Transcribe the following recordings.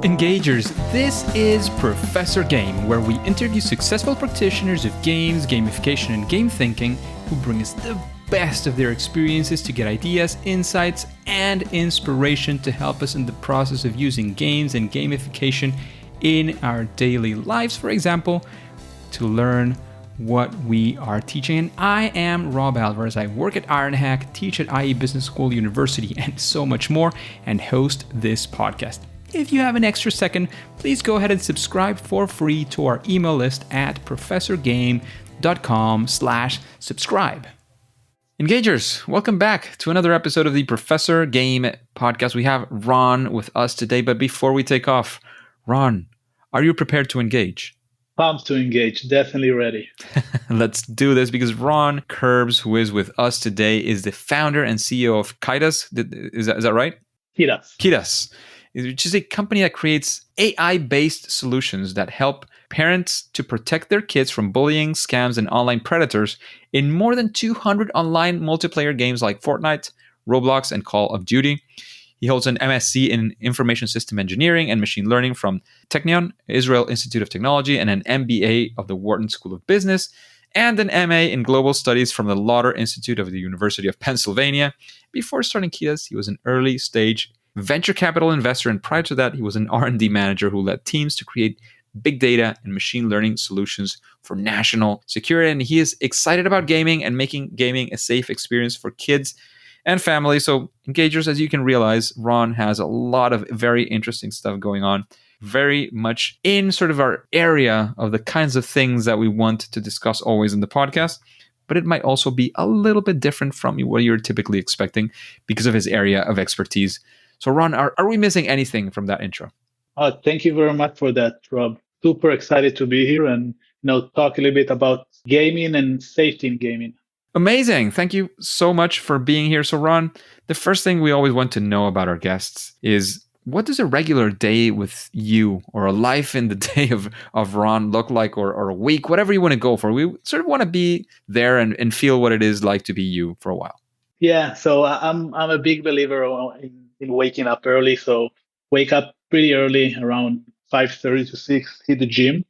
Engagers, this is Professor Game, where we interview successful practitioners of games, gamification, and game thinking who bring us the best of their experiences to get ideas, insights, and inspiration to help us in the process of using games and gamification in our daily lives, for example, to learn what we are teaching. And I am Rob Alvarez. I work at Ironhack, teach at IE Business School University, and so much more, and host this podcast. If you have an extra second, please go ahead and subscribe for free to our email list at professorgame.com/subscribe. Engagers, welcome back to another episode of the Professor Game podcast. We have Ron with us today, but before we take off, Ron, are you prepared to engage? Pumped to engage, definitely ready. Let's do this because Ron Kerbs, who is with us today, is the founder and CEO of Kidas. Is that right? Kidas, which is a company that creates AI-based solutions that help parents to protect their kids from bullying, scams, and online predators in more than 200 online multiplayer games like Fortnite, Roblox, and Call of Duty. He holds an MSc in Information System Engineering and Machine Learning from Technion, Israel Institute of Technology, and an MBA of the Wharton School of Business, and an MA in Global Studies from the Lauder Institute of the University of Pennsylvania. Before starting Kidas, he was an early-stage venture capital investor, and prior to that, he was an R&D manager who led teams to create big data and machine learning solutions for national security. And he is excited about gaming and making gaming a safe experience for kids and families. So, engagers, as you can realize, Ron has a lot of very interesting stuff going on, very much in sort of our area of the kinds of things that we want to discuss always in the podcast. But it might also be a little bit different from what you're typically expecting because of his area of expertise. So, Ron, are we missing anything from that intro? Thank you very much for that, Rob. Super excited to be here and talk a little bit about gaming and safety in gaming. Amazing. Thank you so much for being here. So, Ron, the first thing we always want to know about our guests is, what does a regular day with you or a life in the day of Ron look like, or a week, whatever you want to go for? We sort of want to be there and feel what it is like to be you for a while. Yeah, so I'm a big believer in waking up early. So wake up pretty early, around 5:30 to 6, hit the gym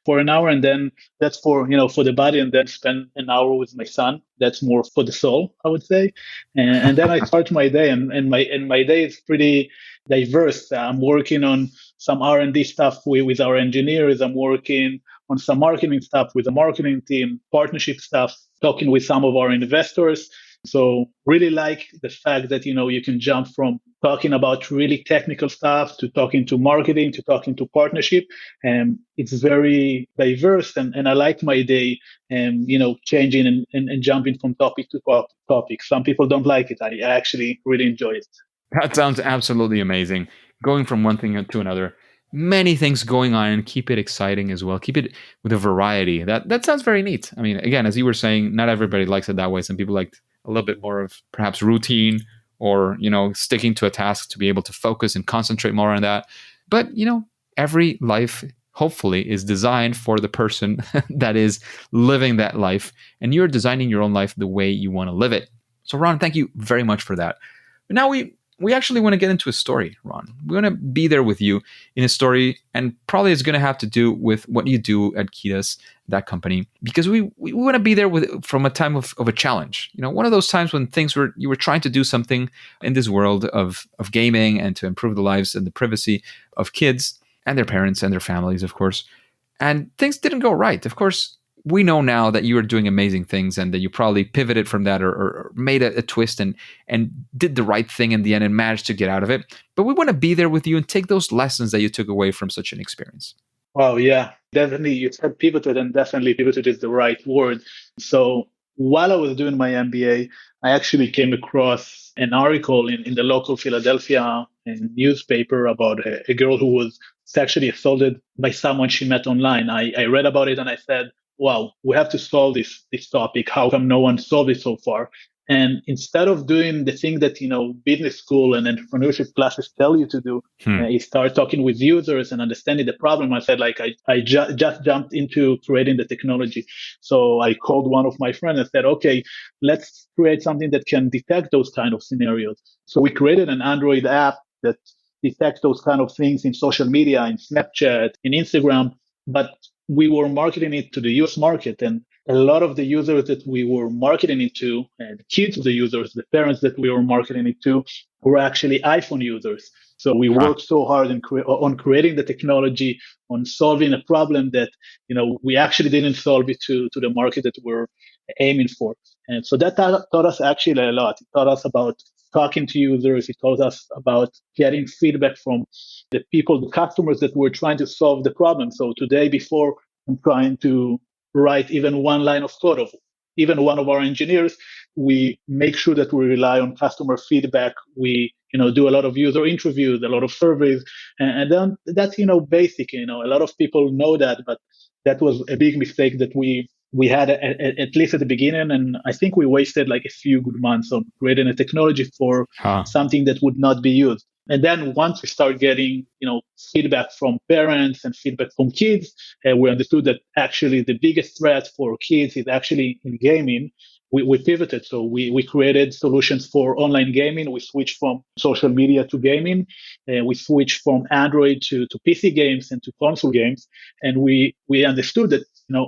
for an hour, and then that's for the body, and then spend an hour with my son. That's more for the soul, I would say. And then I start my day, and my day is pretty diverse. I'm working on some R&D stuff with our engineers. I'm working on some marketing stuff with the marketing team, partnership stuff, talking with some of our investors. So really like the fact that, you can jump from talking about really technical stuff to talking to marketing to talking to partnership. And it's very diverse. And I like my day and, changing and jumping from topic to topic. Some people don't like it. I actually really enjoy it. That sounds absolutely amazing. Going from one thing to another. Many things going on, and keep it exciting as well. Keep it with a variety. That sounds very neat. I mean, again, as you were saying, not everybody likes it that way. Some people like a little bit more of perhaps routine or, sticking to a task to be able to focus and concentrate more on that. But, every life hopefully is designed for the person that is living that life. And you're designing your own life the way you want to live it. So, Ron, thank you very much for that. But now we actually want to get into a story, Ron. We want to be there with you in a story, and probably it's going to have to do with what you do at Kidas, that company, because we want to be there from a time of a challenge. One of those times when you were trying to do something in this world of gaming and to improve the lives and the privacy of kids and their parents and their families, of course, and things didn't go right. Of course, we know now that you are doing amazing things and that you probably pivoted from that or made a twist and did the right thing in the end and managed to get out of it. But we want to be there with you and take those lessons that you took away from such an experience. Wow, yeah, definitely. You said pivoted, and definitely pivoted is the right word. So while I was doing my MBA, I actually came across an article in the local Philadelphia newspaper about a girl who was sexually assaulted by someone she met online. I read about it and I said, wow, we have to solve this topic. How come no one solved it so far? And instead of doing the thing that, business school and entrepreneurship classes tell you to do, you start talking with users and understanding the problem. I said, I just jumped into creating the technology. So I called one of my friends and said, okay, let's create something that can detect those kind of scenarios. So we created an Android app that detect those kind of things in social media, in Snapchat, in Instagram, but we were marketing it to the US market. And a lot of the users that we were marketing it to, and the kids of the users, the parents that we were marketing it to, were actually iPhone users. So we worked so hard on creating the technology, on solving a problem that we actually didn't solve it to the market that we're aiming for. And so that taught us actually a lot. It taught us about talking to users. It taught us about getting feedback from the people, the customers that were trying to solve the problem. So today, before I'm trying to write even one line of code of even one of our engineers, we make sure that we rely on customer feedback. We do a lot of user interviews, a lot of surveys, and then that's basic. A lot of people know that, but that was a big mistake that we had at least at the beginning, and I think we wasted like a few good months on creating a technology for something that would not be used. And then once we start getting, feedback from parents and feedback from kids, we understood that actually the biggest threat for kids is actually in gaming. We pivoted. So we created solutions for online gaming. We switched from social media to gaming. We switched from Android to PC games and to console games. And we understood that,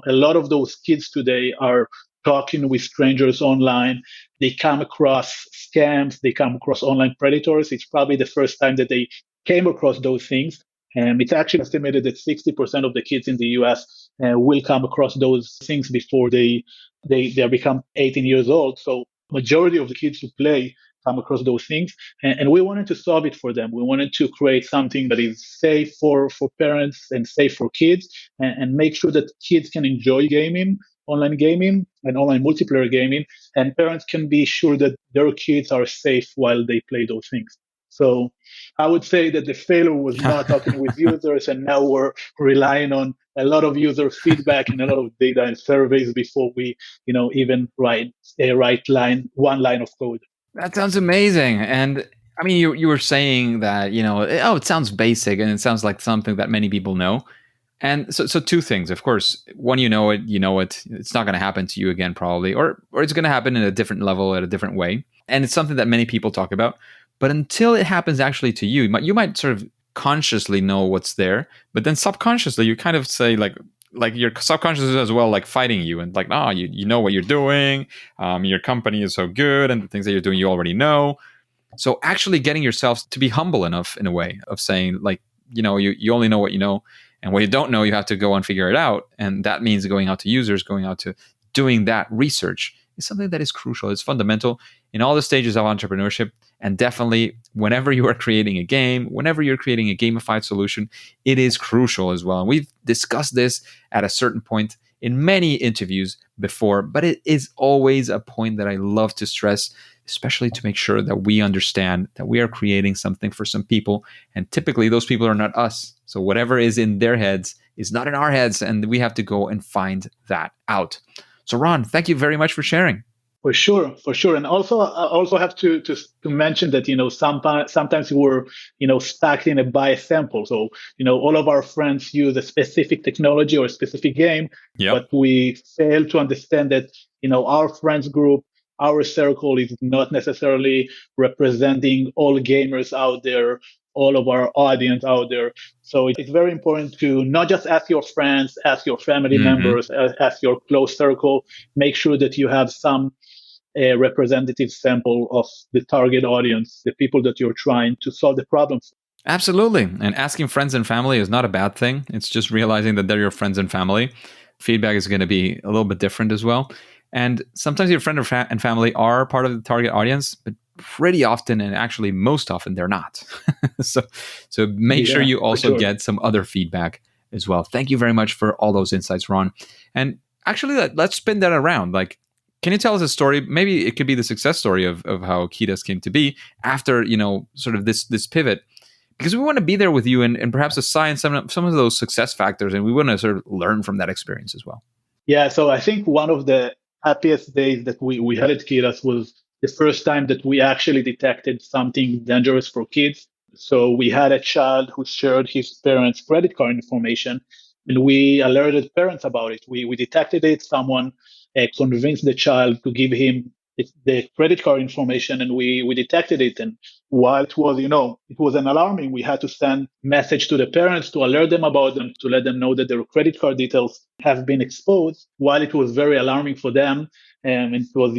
a lot of those kids today are talking with strangers online. They come across scams. They come across online predators. It's probably the first time that they came across those things. And it's actually estimated that 60% of the kids in the US will come across those things before they become 18 years old. So majority of the kids who play come across those things. And we wanted to solve it for them. We wanted to create something that is safe for parents and safe for kids, and make sure that kids can enjoy gaming, online gaming and online multiplayer gaming, and parents can be sure that their kids are safe while they play those things. So I would say that the failure was not talking with users, and now we're relying on a lot of user feedback and a lot of data and surveys before we, even write one line of code. That sounds amazing. And I mean, you were saying that, it sounds basic and it sounds like something that many people know. And so two things. Of course, one, you know it. It's not going to happen to you again, probably, or it's going to happen in a different level, at a different way. And it's something that many people talk about. But until it happens actually to you, you might sort of consciously know what's there, but then subconsciously you kind of say like your subconscious is as well, like fighting you, and like, you know what you're doing. Your company is so good, and the things that you're doing you already know. So actually getting yourself to be humble enough in a way of saying, like, you only know what you know. And what you don't know, you have to go and figure it out. And that means going out to users, going out to doing that research is something that is crucial. It's fundamental in all the stages of entrepreneurship. And definitely whenever you are creating a game, whenever you're creating a gamified solution, it is crucial as well. And we've discussed this at a certain point in many interviews before, but it is always a point that I love to stress, especially to make sure that we understand that we are creating something for some people. And typically those people are not us. So whatever is in their heads is not in our heads, and we have to go and find that out. So Ron, thank you very much for sharing. For sure. And also, I also have to mention that, sometimes we're, stuck in a bias sample. So, all of our friends use a specific technology or a specific game, but we fail to understand that, our friends group, our circle is not necessarily representing all gamers out there, all of our audience out there. So it's very important to not just ask your friends, ask your family members, ask your close circle. Make sure that you have some representative sample of the target audience, the people that you're trying to solve the problem for. Absolutely. And asking friends and family is not a bad thing. It's just realizing that they're your friends and family. Feedback is going to be a little bit different as well. And sometimes your friend and family are part of the target audience, but pretty often, and actually most often, they're not. so make sure you also get some other feedback as well. Thank you very much for all those insights, Ron. And actually, let's spin that around. Like, can you tell us a story? Maybe it could be the success story of how Kidas came to be after, sort of this pivot. Because we want to be there with you and perhaps assign some of those success factors, and we want to sort of learn from that experience as well. Yeah, so I think one of the happiest days that we had at Kidas was the first time that we actually detected something dangerous for kids. So we had a child who shared his parents' credit card information, and we alerted parents about it. We detected it. Someone convinced the child to give him the credit card information, and we detected it. And while it was, it was an alarming, we had to send message to the parents to alert them about them, to let them know that their credit card details have been exposed. While it was very alarming for them, and it was,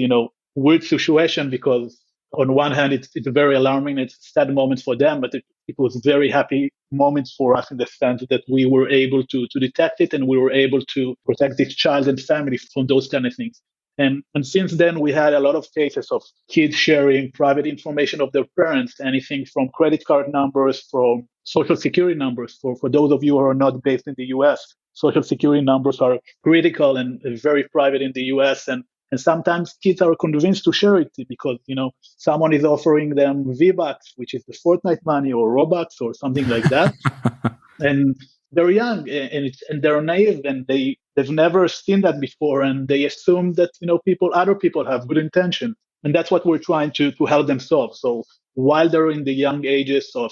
weird situation, because on one hand, it's very alarming. It's a sad moment for them, but it was very happy moments for us, in the sense that we were able to detect it, and we were able to protect this child and family from those kind of things. And since then, we had a lot of cases of kids sharing private information of their parents, anything from credit card numbers, from social security numbers. For those of you who are not based in the US, social security numbers are critical and very private in the US. And sometimes kids are convinced to share it because, someone is offering them V-Bucks, which is the Fortnite money, or Robux or something like that. And they're young, and they're naive, and they've never seen that before, and they assume that other people have good intention, and that's what we're trying to help them solve. So while they're in the young ages of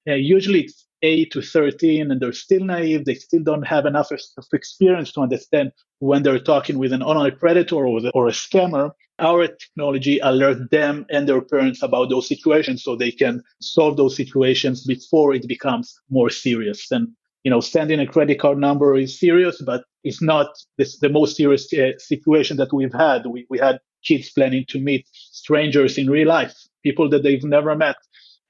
usually it's 8 to 13, and they're still naive, they still don't have enough of experience to understand when they're talking with an online predator or a scammer. Our technology alerts them and their parents about those situations, so they can solve those situations before it becomes more serious. And sending a credit card number is serious, but it's not the most serious situation that we've had. We had kids planning to meet strangers in real life, people that they've never met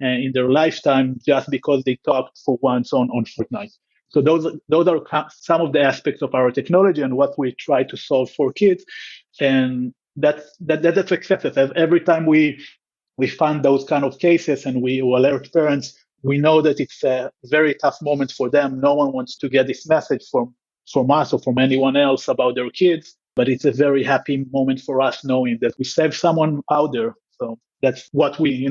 in their lifetime, just because they talked for once on Fortnite. So those are some of the aspects of our technology and what we try to solve for kids. And that's success. Every time we find those kind of cases and we alert parents, we know that it's a very tough moment for them. No one wants to get this message from us or from anyone else about their kids, but it's a very happy moment for us knowing that we saved someone out there. So that's what we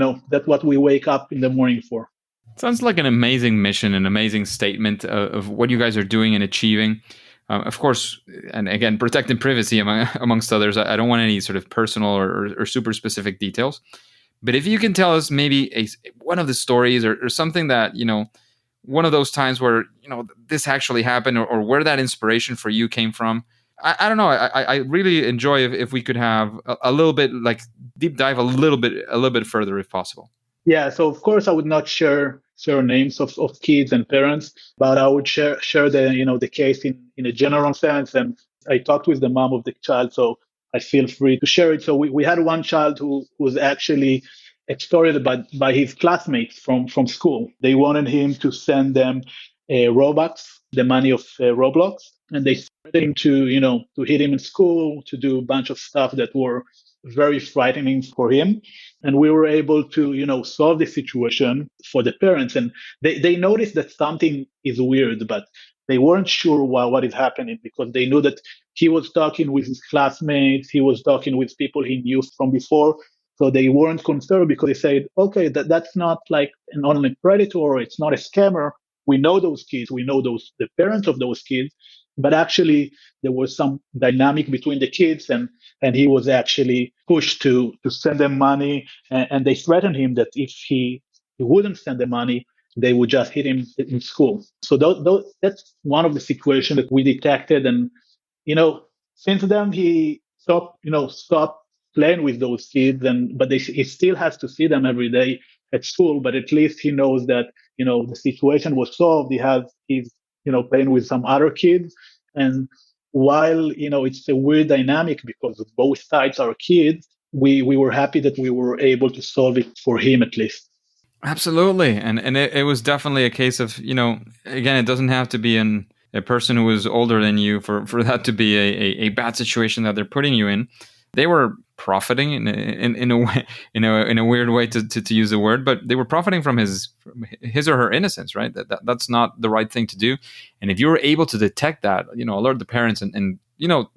wake up in the morning for. Sounds like an amazing mission, an amazing statement of what you guys are doing and achieving. Of course, and again, protecting privacy amongst others. I don't want any sort of personal or super specific details. But if you can tell us maybe one of the stories or something that, one of those times where, this actually happened, or where that inspiration for you came from. I don't know. I really enjoy if we could have a little bit, like, deep dive a little bit further if possible. Yeah, so of course I would not share names of kids and parents, but I would share the case in a general sense. And I talked with the mom of the child, so I feel free to share it. So we had one child who was actually extorted by his classmates from school. They wanted him to send them Robux, the money of Roblox, and they threatened him to hit him in school, to do a bunch of stuff that were very frightening for him. And we were able to solve the situation for the parents. And they noticed that something is weird, but they weren't sure what is happening, because they knew that he was talking with his classmates, he was talking with people he knew from before. So they weren't concerned, because they said, okay, that's not like an online predator, it's not a scammer. We know those kids, we know the parents of those kids. But actually, there was some dynamic between the kids, and he was actually pushed to send them money, and they threatened him that if he wouldn't send them money, they would just hit him in school. So that's one of the situations that we detected. And since then he stopped playing with those kids, but he still has to see them every day at school. But at least he knows that the situation was solved. He's playing with some other kids. And while it's a weird dynamic, because both sides are kids, we were happy that we were able to solve it for him, at least. Absolutely. And it was definitely a case of, again, it doesn't have to be a person who was older than you for that to be a bad situation that they're putting you in. They were profiting in a way, in a weird way to use the word, but they were profiting from his or her innocence, right? That's not the right thing to do. And if you were able to detect that, alert the parents and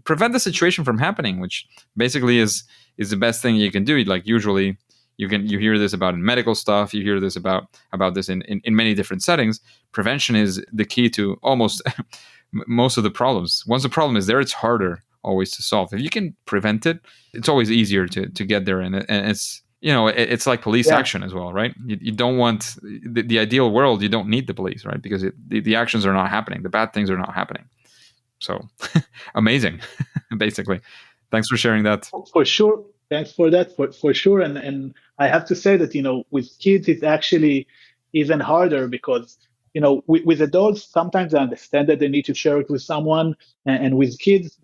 prevent the situation from happening, which basically is the best thing you can do. Like, usually you hear this about in medical stuff, you hear this about this in many different settings. Prevention is the key to almost most of the problems. Once the problem is there, it's harder always to solve. If you can prevent it, it's always easier to get there. And it's it's like police action as well, right? You don't want the ideal world. You don't need the police, right? Because the actions are not happening. The bad things are not happening. So amazing, basically. Thanks for sharing that. For sure. Thanks for that, for sure. And I have to say that, with kids, it's actually even harder because, with adults, sometimes I understand that they need to share it with someone. And with kids,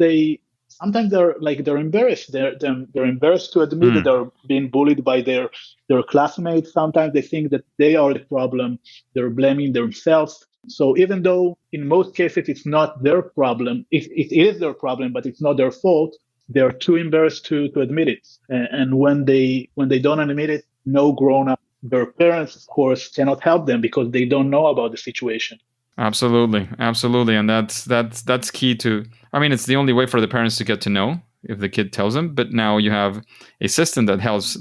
sometimes they're embarrassed. They're embarrassed to admit that they're being bullied by their classmates. Sometimes they think that they are the problem. They're blaming themselves. So even though in most cases it's not their problem, it is their problem, but it's not their fault, they're too embarrassed to admit it. And when they don't admit it, no grown up, their parents, of course, cannot help them because they don't know about the situation. Absolutely, absolutely, and that's key to. I mean, it's the only way for the parents to get to know if the kid tells them. But now you have a system that helps,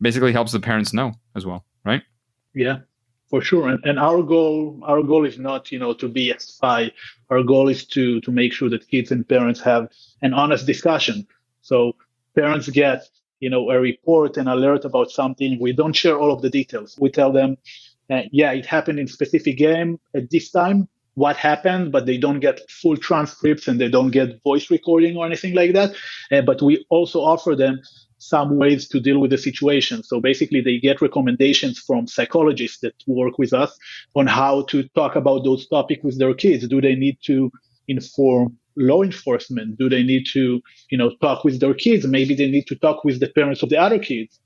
basically helps the parents know as well, right? Yeah, for sure. And our goal is not, to be a spy. Our goal is to make sure that kids and parents have an honest discussion. So parents get, a report, an alert about something. We don't share all of the details. We tell them, yeah, it happened in specific game at this time. What happened, but they don't get full transcripts and they don't get voice recording or anything like that. But we also offer them some ways to deal with the situation. So basically, they get recommendations from psychologists that work with us on how to talk about those topics with their kids. Do they need to inform law enforcement? Do they need to, talk with their kids? Maybe they need to talk with the parents of the other kids.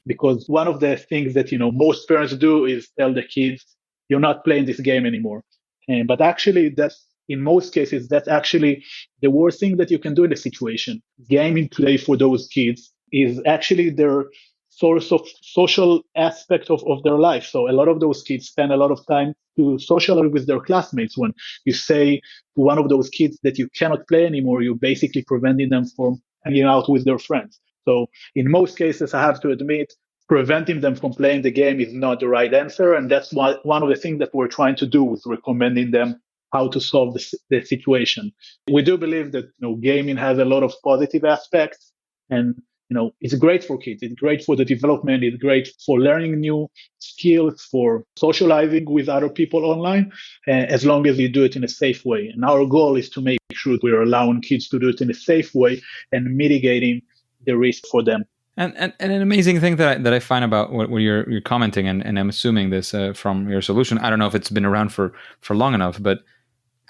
Because one of the things that, most parents do is tell the kids, you're not playing this game anymore. But actually, that's in most cases, that's actually the worst thing that you can do in a situation. Gaming today for those kids is actually their source of social aspect of their life. So a lot of those kids spend a lot of time to socialize with their classmates. When you say to one of those kids that you cannot play anymore, you're basically preventing them from hanging out with their friends. So in most cases, I have to admit, preventing them from playing the game is not the right answer. And that's one of the things that we're trying to do with recommending them how to solve the situation. We do believe that gaming has a lot of positive aspects, and it's great for kids. It's great for the development. It's great for learning new skills, for socializing with other people online, as long as you do it in a safe way. And our goal is to make sure we're allowing kids to do it in a safe way and mitigating the risk for them. And an amazing thing that I find about what you're commenting, and I'm assuming this from your solution. I don't know if it's been around for long enough, but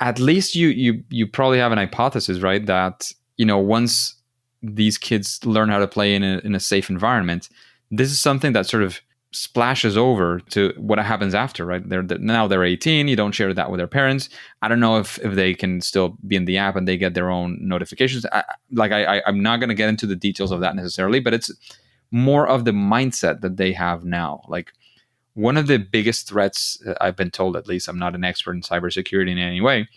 at least you probably have an hypothesis, right? That once these kids learn how to play in a safe environment, this is something that sort of splashes over to what happens after, right? Now they're 18. You don't share that with their parents. I don't know if they can still be in the app and they get their own notifications. I'm not going to get into the details of that necessarily, but it's more of the mindset that they have now. Like, one of the biggest threats, I've been told, at least, I'm not an expert in cybersecurity in any way,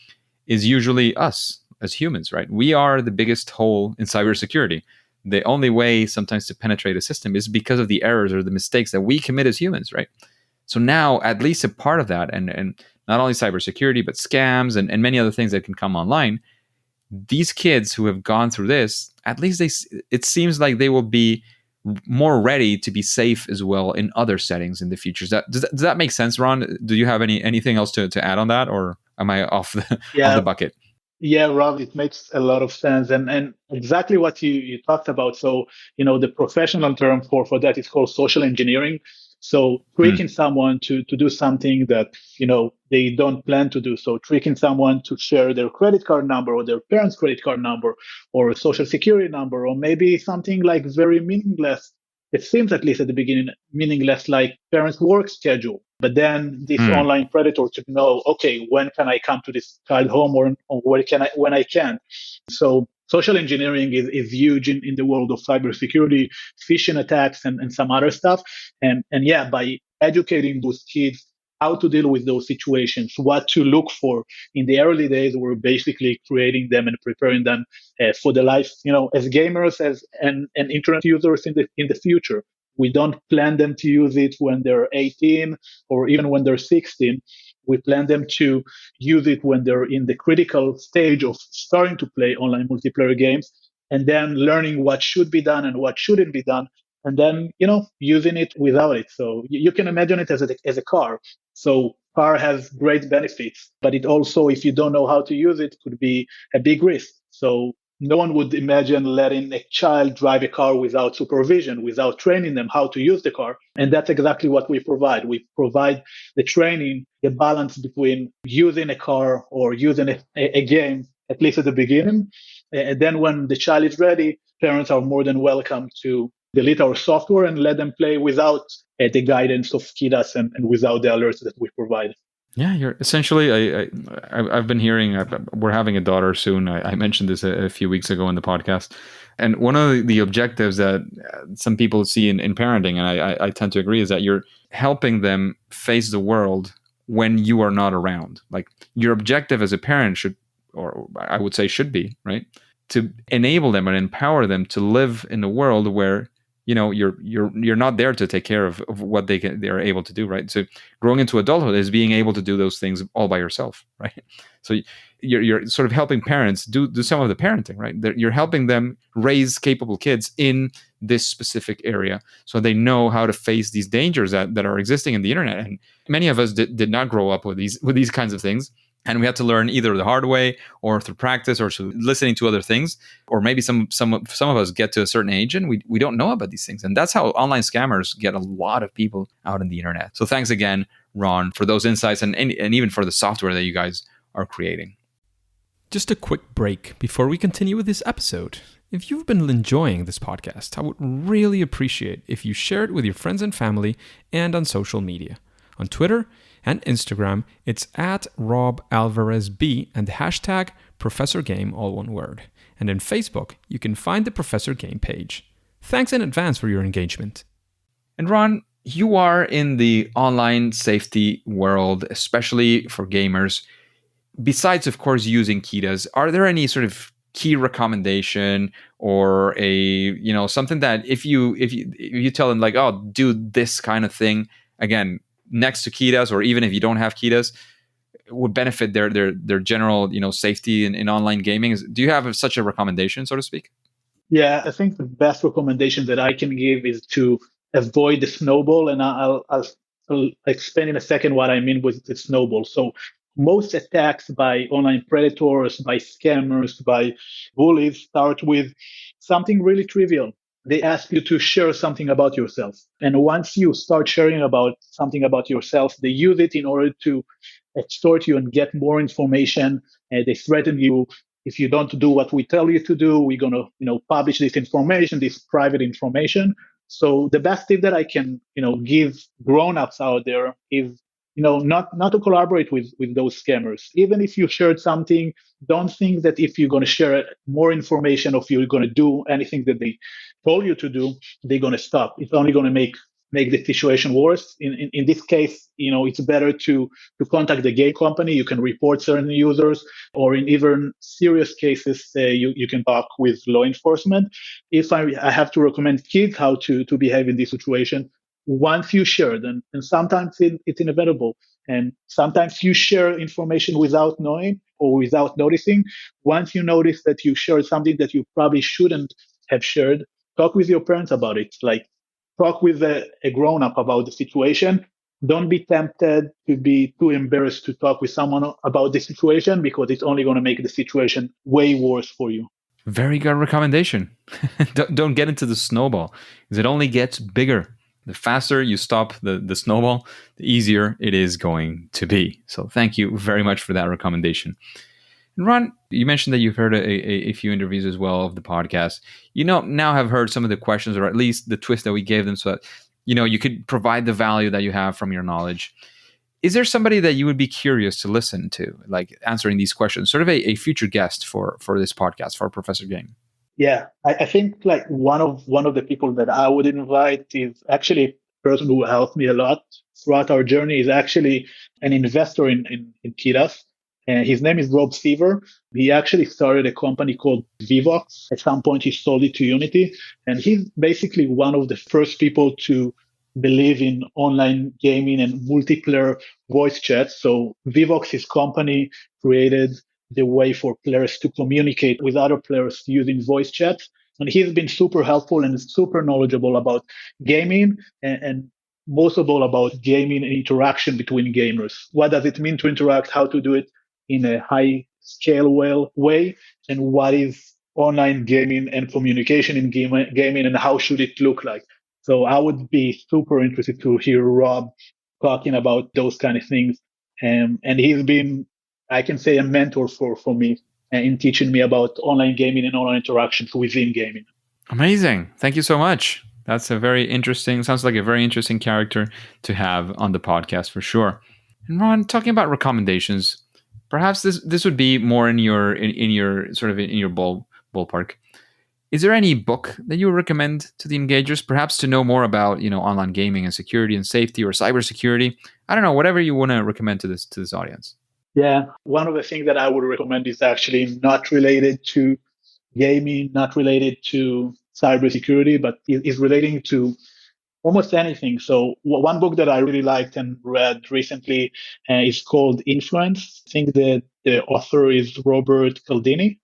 is usually us as humans, right? We are the biggest hole in cybersecurity. The only way sometimes to penetrate a system is because of the errors or the mistakes that we commit as humans, right? So now, at least a part of that, and not only cybersecurity, but scams and many other things that can come online, these kids who have gone through this, at least it seems like they will be more ready to be safe as well in other settings in the future. Does that make sense, Ron? Do you have anything else to add on that, or am I off the bucket? Yeah, Rob, it makes a lot of sense, and exactly what you talked about. So the professional term for that is called social engineering. So tricking someone to do something that they don't plan to do. So tricking someone to share their credit card number or their parents' credit card number or a social security number, or maybe something like very meaningless. It seems, at least at the beginning, meaningless, like parents' work schedule. But then this online predator should know, okay, when can I come to this child home, or when I can. So social engineering is huge in the world of cybersecurity, phishing attacks, and some other stuff. And yeah, by educating those kids how to deal with those situations, what to look for in the early days, we're basically creating them and preparing them for the life, as gamers, and internet users in the future. We don't plan them to use it when they're 18 or even when they're 16. We plan them to use it when they're in the critical stage of starting to play online multiplayer games, and then learning what should be done and what shouldn't be done, and then using it without it. So you can imagine it as a car. So car has great benefits, but it also, if you don't know how to use it, could be a big risk. So No one would imagine letting a child drive a car without supervision, without training them how to use the car. And that's exactly what we provide. We provide the training, the balance between using a car or using a game, at least at the beginning. And then when the child is ready, parents are more than welcome to delete our software and let them play without the guidance of Kidas and without the alerts that we provide. Yeah, you're essentially. I've been hearing. We're having a daughter soon. I mentioned this a few weeks ago in the podcast, and one of the objectives that some people see in parenting, and I tend to agree, is that you're helping them face the world when you are not around. Like your objective as a parent should, or I would say should be, right, to enable them and empower them to live in a world where you're not there to take care of what they're able to do, right? So growing into adulthood is being able to do those things all by yourself, right? So you're sort of helping parents do some of the parenting, right? You're helping them raise capable kids in this specific area so they know how to face these dangers that are existing in the internet. And many of us did not grow up with these kinds of things. And we had to learn either the hard way or through practice or through listening to other things. Or maybe some of us get to a certain age and we don't know about these things. And that's how online scammers get a lot of people out in the internet. So thanks again, Ron, for those insights and even for the software that you guys are creating. Just a quick break before we continue with this episode. If you've been enjoying this podcast, I would really appreciate if you share it with your friends and family and on social media. On Twitter and Instagram, it's at RobAlvarezB and the hashtag ProfessorGame, all one word. And in Facebook, you can find the Professor Game page. Thanks in advance for your engagement. And Ron, you are in the online safety world, especially for gamers. Besides, of course, using Kidas, are there any sort of key recommendation or something that if you tell them like, oh, do this kind of thing, again, next to Kidas, or even if you don't have Kidas, would benefit their general safety in online gaming? Do you have such a recommendation, so to speak? Yeah, I think the best recommendation that I can give is to avoid the snowball, and I'll explain in a second what I mean with the snowball. So most attacks by online predators, by scammers, by bullies start with something really trivial. They ask you to share something about yourself. And once you start sharing about something about yourself, they use it in order to extort you and get more information. They threaten you. If you don't do what we tell you to do, we're going to, publish this information, this private information. So the best tip that I can, give grown-ups out there is, not to collaborate with those scammers. Even if you shared something, don't think that if you're going to share more information or if you're going to do anything that they told you to do, they're going to stop. It's only going to make the situation worse. In this case, it's better to contact the game company. You can report certain users, or in even serious cases, you can talk with law enforcement. If I have to recommend kids how to behave in this situation, once you share them, and sometimes it's inevitable, and sometimes you share information without knowing or without noticing. Once you notice that you shared something that you probably shouldn't have shared, talk with your parents about it. Like, talk with a grown-up about the situation. Don't be tempted to be too embarrassed to talk with someone about the situation, because it's only going to make the situation way worse for you. Very good recommendation. Don't get into the snowball, because it only gets bigger. The faster you stop the snowball, the easier it is going to be. So thank you very much for that recommendation. And Ron, you mentioned that you've heard a few interviews as well of the podcast. Now have heard some of the questions, or at least the twist that we gave them, so that you could provide the value that you have from your knowledge. Is there somebody that you would be curious to listen to, like answering these questions, sort of a future guest for this podcast, for Professor Game? Yeah, I think like one of the people that I would invite is actually a person who helped me a lot throughout our journey. Is actually an investor in Kidas. And his name is Rob Seaver. He actually started a company called Vivox. At some point, he sold it to Unity. And he's basically one of the first people to believe in online gaming and multiplayer voice chat. So Vivox, his company, created the way for players to communicate with other players using voice chat. And he's been super helpful and super knowledgeable about gaming and most of all about gaming and interaction between gamers. What does it mean to interact, how to do it in a high scale way, and what is online gaming and communication in gaming and how should it look like. So I would be super interested to hear Rob talking about those kind of things. And he's been, I can say, a mentor for me in teaching me about online gaming and online interactions within gaming. Amazing. Thank you so much. That's sounds like a very interesting character to have on the podcast for sure. And Ron, talking about recommendations, perhaps this would be more in your sort of in your ballpark. Is there any book that you would recommend to the engagers, perhaps to know more about, online gaming and security and safety or cybersecurity? I don't know, whatever you want to recommend to this audience. Yeah, one of the things that I would recommend is actually not related to gaming, not related to cybersecurity, but is relating to almost anything. So one book that I really liked and read recently is called Influence. I think that the author is Robert Cialdini,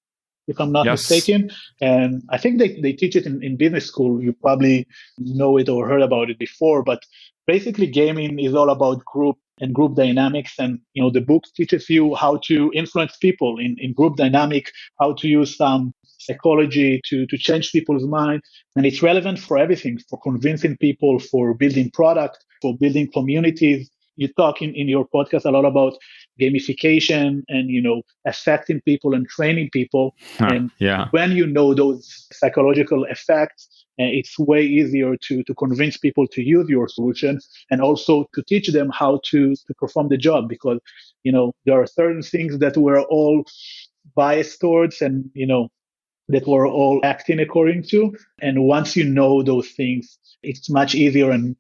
if I'm not mistaken. And I think they teach it in business school. You probably know it or heard about it before, but basically gaming is all about group and group dynamics. And, the book teaches you how to influence people in group dynamic, how to use some psychology to change people's mind. And it's relevant for everything, for convincing people, for building product, for building communities. You talk in your podcast a lot about gamification and, affecting people and training people. And when you know those psychological effects, it's way easier to convince people to use your solution and also to teach them how to perform the job, because, there are certain things that we're all biased towards and, that we're all acting according to. And once you know those things, it's much easier and,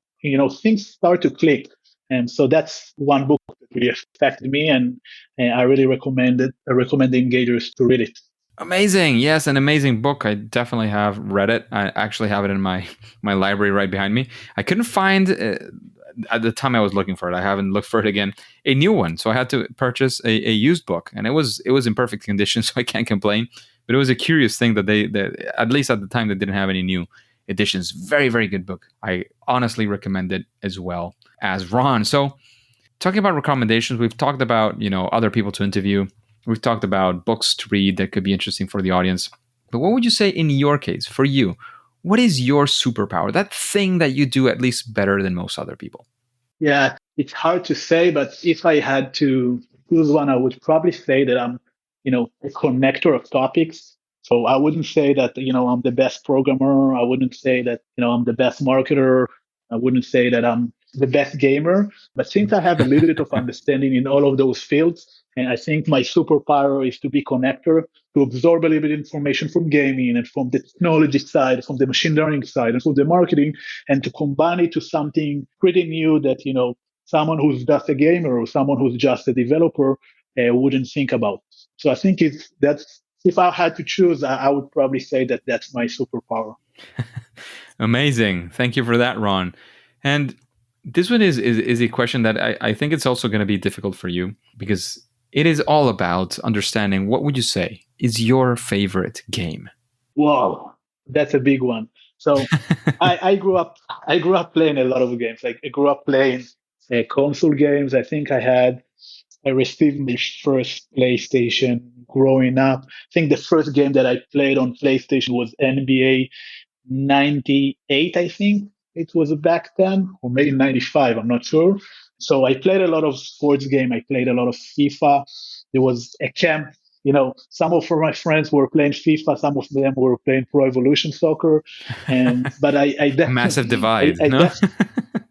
things start to click. And so that's one book that really affected me, and I really recommend the engagers to read it. Amazing. Yes, an amazing book. I definitely have read it. I actually have it in my library right behind me. I couldn't find, at the time I was looking for it, I haven't looked for it again, a new one. So I had to purchase a used book, and it was in perfect condition, so I can't complain. But it was a curious thing that that at least at the time, they didn't have any new editions. Very, very good book. I honestly recommend it as well as Ron. So talking about recommendations, we've talked about, other people to interview. We've talked about books to read that could be interesting for the audience. But what would you say in your case, for you, what is your superpower? That thing that you do at least better than most other people? Yeah, it's hard to say, but if I had to choose one, I would probably say that I'm, a connector of topics. So I wouldn't say that, I'm the best programmer. I wouldn't say that, I'm the best marketer. I wouldn't say that I'm the best gamer. But since I have a little bit of understanding in all of those fields, and I think my superpower is to be connector, to absorb a little bit of information from gaming and from the technology side, from the machine learning side, and from the marketing, and to combine it to something pretty new that, someone who's just a gamer or someone who's just a developer wouldn't think about. So I think if I had to choose, I would probably say that that's my superpower. Amazing. Thank you for that, Ron. And this one is a question that I think it's also going to be difficult for you, because it is all about understanding what would you say is your favorite game? Wow, that's a big one. So I grew up playing a lot of games. Like I grew up playing console games. I think I received my first PlayStation growing up. I think the first game that I played on PlayStation was NBA 98, I think it was back then, or maybe 95, I'm not sure. So I played a lot of sports game. I played a lot of FIFA. There was a camp, some of my friends were playing FIFA. Some of them were playing Pro Evolution Soccer. But I definitely... Massive divide, no?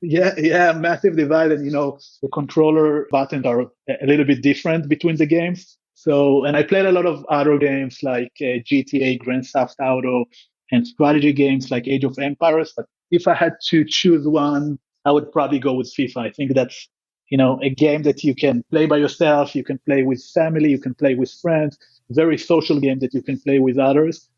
Yeah, massive divide. And, the controller buttons are a little bit different between the games. So, and I played a lot of other games like GTA, Grand Theft Auto, and strategy games like Age of Empires. But if I had to choose one, I would probably go with FIFA. I think that's, a game that you can play by yourself, you can play with family, you can play with friends, very social game that you can play with others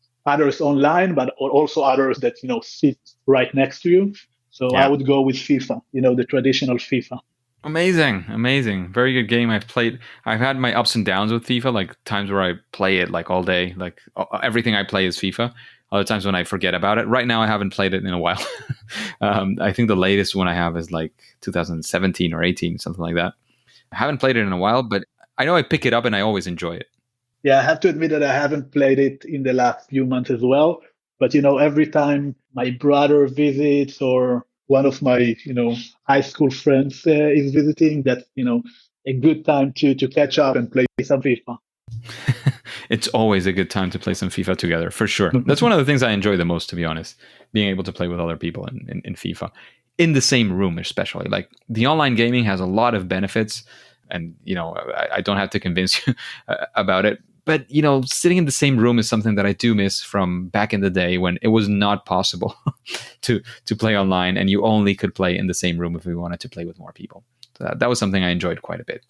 online, but also others that, sit right next to you. So I would go with FIFA, the traditional FIFA. Amazing. Very good game. I've had my ups and downs with FIFA, like times where I play it like all day, like everything I play is FIFA. Other times when I forget about it. Right now, I haven't played it in a while. I think the latest one I have is like 2017 or 18, something like that. I haven't played it in a while, but I know I pick it up and I always enjoy it. Yeah, I have to admit that I haven't played it in the last few months as well. But, every time my brother visits or one of my, high school friends is visiting, that's, a good time to catch up and play some FIFA. It's always a good time to play some FIFA together, for sure. That's one of the things I enjoy the most, to be honest, being able to play with other people in FIFA. In the same room, especially. Like, the online gaming has a lot of benefits, and, I don't have to convince you about it. But, sitting in the same room is something that I do miss from back in the day when it was not possible to play online, and you only could play in the same room if we wanted to play with more people. So that was something I enjoyed quite a bit.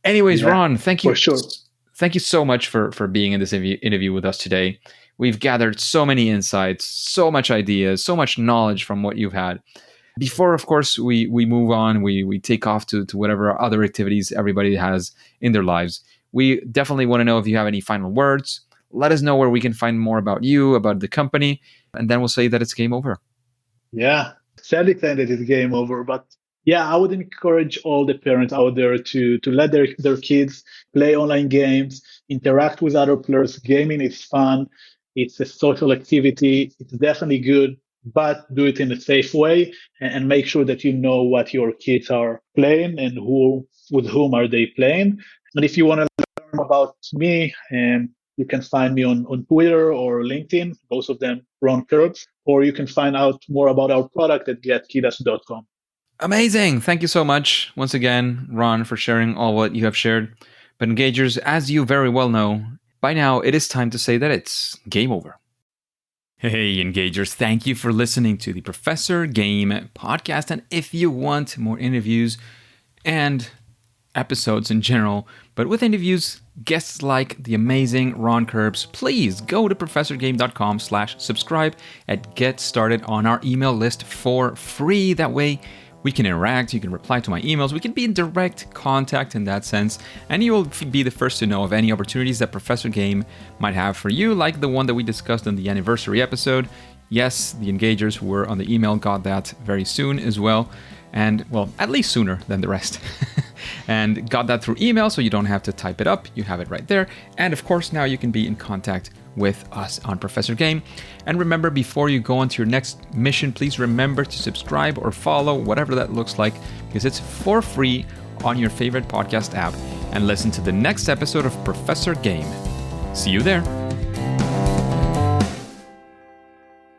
Anyways, yeah, Ron, thank you. For sure. Thank you so much for being in this interview with us today. We've gathered so many insights, so much ideas, so much knowledge from what you've had. Before, of course, we move on, we take off to whatever other activities everybody has in their lives. We definitely want to know if you have any final words. Let us know where we can find more about you, about the company, and then we'll say that it's game over. Yeah, sadly that it's game over, but yeah, I would encourage all the parents out there to let their kids play online games, interact with other players. Gaming is fun. It's a social activity. It's definitely good, but do it in a safe way and make sure that you know what your kids are playing and with whom are they playing. And if you want to learn about me, you can find me on Twitter or LinkedIn, both of them Ron Kerbs, or you can find out more about our product at getkidas.com. Amazing. Thank you so much once again, Ron, for sharing all what you have shared. But engagers, as you very well know, by now it is time to say that it's game over. Hey, engagers, thank you for listening to the Professor Game podcast. And if you want more interviews and episodes in general, but with interviews, guests like the amazing Ron Kerbs, please go to professorgame.com/subscribe and get started on our email list for free. That way we can interact, you can reply to my emails, we can be in direct contact in that sense, and you will be the first to know of any opportunities that Professor Game might have for you, like the one that we discussed in the anniversary episode. Yes, the engagers who were on the email got that very soon as well, and, well, at least sooner than the rest. And got that through email, so you don't have to type it up, you have it right there. And of course, now you can be in contact with us on Professor Game. And remember, before you go on to your next mission, please remember to subscribe or follow, whatever that looks like, because it's for free on your favorite podcast app. And listen to the next episode of Professor Game. See you there.